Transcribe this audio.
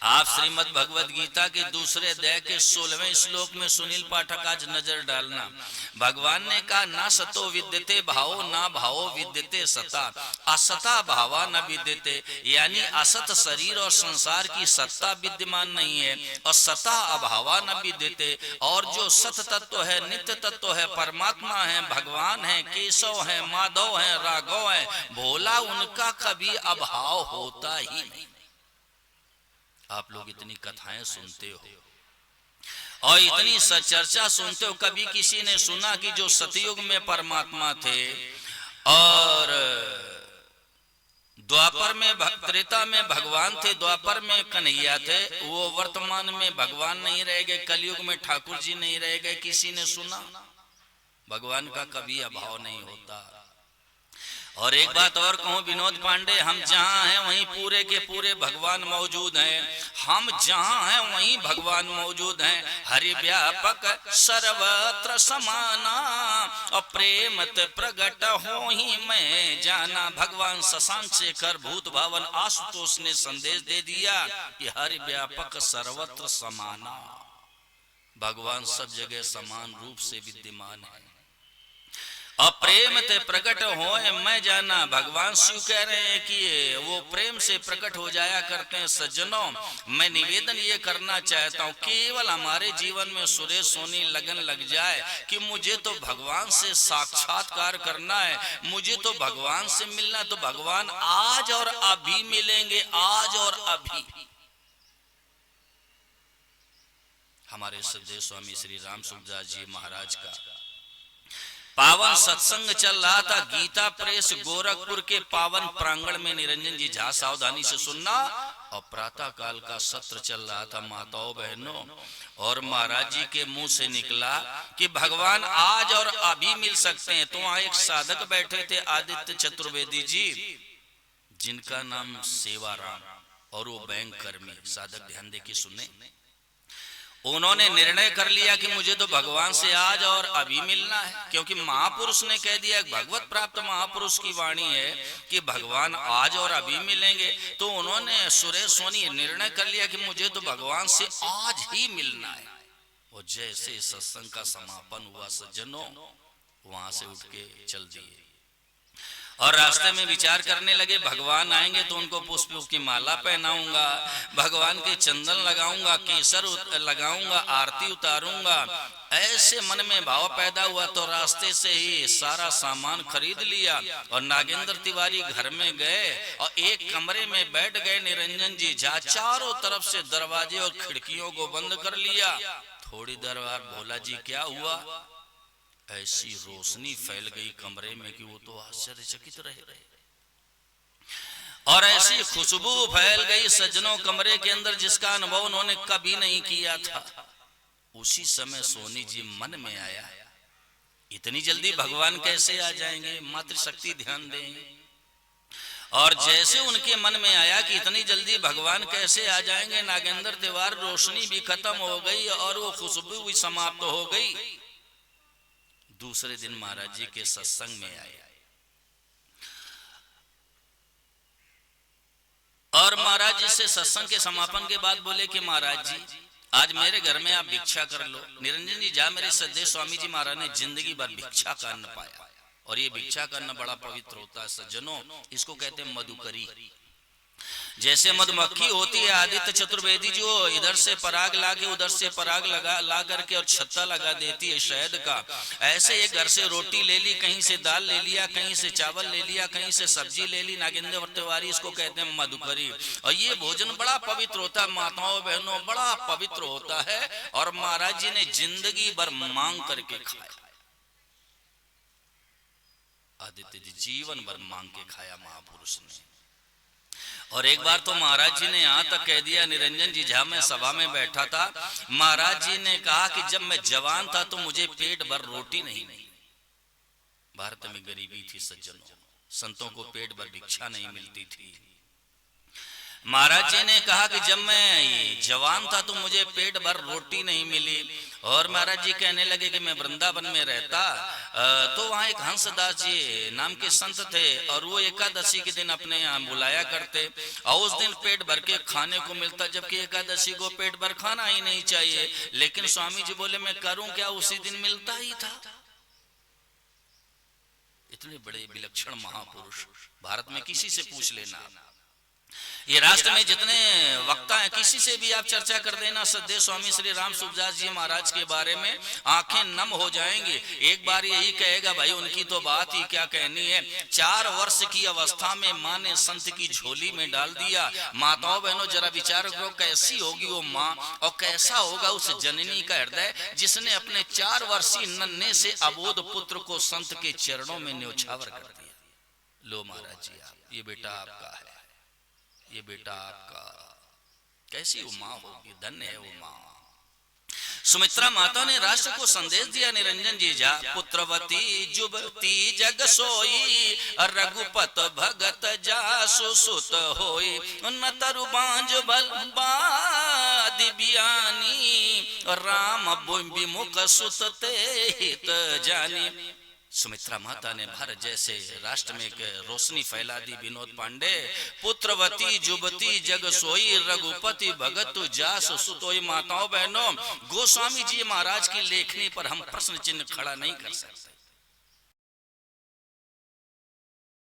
आप श्रीमद् भगवद गीता के दूसरे अध्याय के 16वें श्लोक में सुनील पाठक आज नजर डालना। भगवान ने कहा ना सतो विद्यते भावो ना भावो विद्यते सता, असता भावा न विद्यते, यानी असत शरीर और संसार की सत्ता विद्यमान नहीं है और सता अभावा न विद्यते। और जो सत तत्व है, नित्य तत्व है, परमात्मा है, भगवान है, केशव है, माधव है, राघव है, भोला, उनका कभी अभाव होता ही नहीं। आप लोग इतनी कथाएं सुनते हो और इतनी चर्चा सुनते हो, कभी किसी ने सुना कि जो सतयुग में परमात्मा थे और द्वापर में त्रेता में भगवान थे, द्वापर में कन्हैया थे, वो वर्तमान में भगवान नहीं रह गए, कलयुग में ठाकुर जी नहीं रह गए? किसी ने सुना? भगवान का कभी अभाव नहीं होता। और एक बात और कहूं विनोद पांडे, हम जहां हैं वहीं पूरे के पूरे भगवान मौजूद हैं। हम जहां हैं वहीं भगवान मौजूद हैं। हरि व्यापक सर्वत्र समाना और प्रेमत प्रगट हो ही मैं जाना। भगवान शशांक शेखर भूत भवन आशुतोष ने संदेश दे दिया कि हरि व्यापक सर्वत्र समाना, भगवान सब जगह समान रूप से विद्यमान है। और प्रेम ते प्रकट होए मैं जाना, भगवान शिव कह रहे हैं कि वो प्रेम से प्रकट हो जाया करते हैं। सज्जनों, मैं निवेदन ये करना चाहता हूँ, केवल हमारे जीवन में सुरेश सोनी लगन लग जाए कि मुझे तो भगवान से साक्षात्कार करना है, मुझे तो भगवान से मिलना, तो भगवान आज और अभी मिलेंगे, आज और अभी। हमारे श्रद्धेय स्वामी श्री राम सुखदास जी महाराज का पावन सत्संग चल रहा था गीता प्रेस गोरखपुर के पावन प्रांगण में। निरंजन जी झा सावधानी से सुनना। और प्रातः काल का सत्र चल रहा था माताओं बहनों, और महाराज जी के मुंह से निकला कि भगवान आज और अभी मिल सकते हैं। तो वहां एक साधक बैठे थे आदित्य चतुर्वेदी जी, जिनका नाम सेवाराम, और वो बैंक कर्मी। साधक ध्यान दे के सुने। उन्होंने निर्णय कर लिया कि मुझे तो भगवान से आज और अभी मिलना है, क्योंकि महापुरुष ने कह दिया, भगवत प्राप्त महापुरुष की वाणी है कि भगवान आज और अभी मिलेंगे। तो उन्होंने सुरेश सोनी निर्णय कर लिया कि मुझे तो भगवान से आज ही मिलना है। और जैसे सत्संग का समापन हुआ सज्जनों, वहां से उठ के चल दिए और रास्ते में विचार करने लगे, भगवान आएंगे तो उनको पुष्प की माला पहनाऊंगा, भगवान के चंदन लगाऊंगा, केसर लगाऊंगा, आरती उतारूंगा। ऐसे मन में भाव पैदा हुआ तो रास्ते से ही सारा सामान खरीद लिया और नागेंद्र तिवारी घर में गए और एक कमरे में बैठ गए निरंजन जी झा। चारों तरफ से दरवाजे और खिड़कियों को बंद कर लिया। थोड़ी देर बाद भोला जी क्या हुआ, ऐसी रोशनी फैल गई कमरे में कि वो तो आश्चर्यचकित रहे। और ऐसी खुशबू फैल गई सज्जनों कमरे के अंदर, जिसका अनुभव उन्होंने कभी नहीं किया था। उसी समय सोनी जी मन में आया, इतनी जल्दी भगवान कैसे आ जाएंगे, मातृशक्ति ध्यान दें। और जैसे उनके मन में आया कि इतनी जल्दी भगवान कैसे आ जाएंगे, नागेंद्र तिवारी रोशनी भी खत्म हो गई और वो खुशबू भी समाप्त हो गई। दूसरे दिन महाराज जी के सत्संग में आए और महाराज जी से सत्संग के समापन के बाद बोले कि महाराज जी आज मेरे घर में आप भिक्षा कर लो। निरंजन जी झा मेरे श्रद्धेय स्वामी जी महाराज ने जिंदगी भर भिक्षा का अन्न पाया, और ये भिक्षा का अन्न बड़ा पवित्र होता है सज्जनों। इसको कहते हैं मधुकरी। जैसे मधुमक्खी होती है, आदित्य चतुर्वेदी जी वो इधर से पराग ला के उधर से पराग ला करके और छत्ता लगा देती है शहद का। ऐसे एक घर से रोटी ले ली, कहीं से दाल ले लिया, कहीं से चावल ले लिया, कहीं से सब्जी ले ली। नागेंद्र तिवारी इसको कहते हैं मधुकरी। और ये भोजन बड़ा पवित्र होता है माताओं बहनों, बड़ा पवित्र होता है। और महाराज जी ने जिंदगी भर मांग करके खाया। आदित्य जी जीवन भर मांग के खाया महापुरुष ने। और एक बार तो महाराज जी ने यहाँ तक कह दिया, निरंजन जी झा मैं सभा में बैठा था, महाराज जी ने कहा कि जब मैं जवान था तो मुझे पेट भर रोटी नहीं मिली। भारत में गरीबी थी सज्जनों, संतों को पेट भर भिक्षा नहीं मिलती थी। महाराज जी ने कहा कि जब मैं जवान था तो मुझे पेट भर रोटी नहीं मिली, और महाराज जी कहने लगे कि मैं वृंदावन में रहता तो वहाँ एक हंसदास जी नाम के संत थे, और वो एकादशी के दिन अपने यहाँ बुलाया करते, और उस दिन पेट भर के खाने को मिलता, जबकि एकादशी को पेट भर खाना ही नहीं चाहिए। लेकिन स्वामी जी बोले मैं करूं क्या, उसी दिन मिलता ही था। इतने बड़े विलक्षण महापुरुष भारत में किसी से पूछ लेना, ये राष्ट्र में जितने वक्ता हैं किसी से भी आप चर्चा कर देना सद्देव स्वामी श्री राम सुखदास जी महाराज के बारे में, आंखें नम हो जाएंगी। एक बार यही कहेगा भाई उनकी तो बात ही क्या कहनी है। 4 वर्ष की अवस्था में माँ ने संत की झोली में डाल दिया। माताओं बहनों जरा विचार करो कैसी होगी वो माँ, और कैसा होगा उस जननी का हृदय जिसने अपने 4 वर्षीय नन्हे से अबोध पुत्र को संत के चरणों में न्योछावर कर दिया। लो महाराज जी आप, ये बेटा आपका है, ये बेटा आपका। कैसी वो माँ होगी, धन्य है वो माँ। सुमित्रा माता ने राष्ट्र को संदेश दिया, निरंजन जी जा पुत्रवती जुबती जग सोई, रघुपत भगत जासु सुत होई, न तरु बांझ बल बादि बियानी, राम विमुख सुत ते हित जानी। सुमित्रा माता ने भारत जैसे राष्ट्र में एक रोशनी फैला दी। विनोद पांडे, पुत्रवती जुबती जग सोई, रघुपति भगत जास सुतोई। माताओं बहनों, गोस्वामी जी महाराज की लेखनी पर हम प्रश्न चिन्ह खड़ा नहीं कर सकते।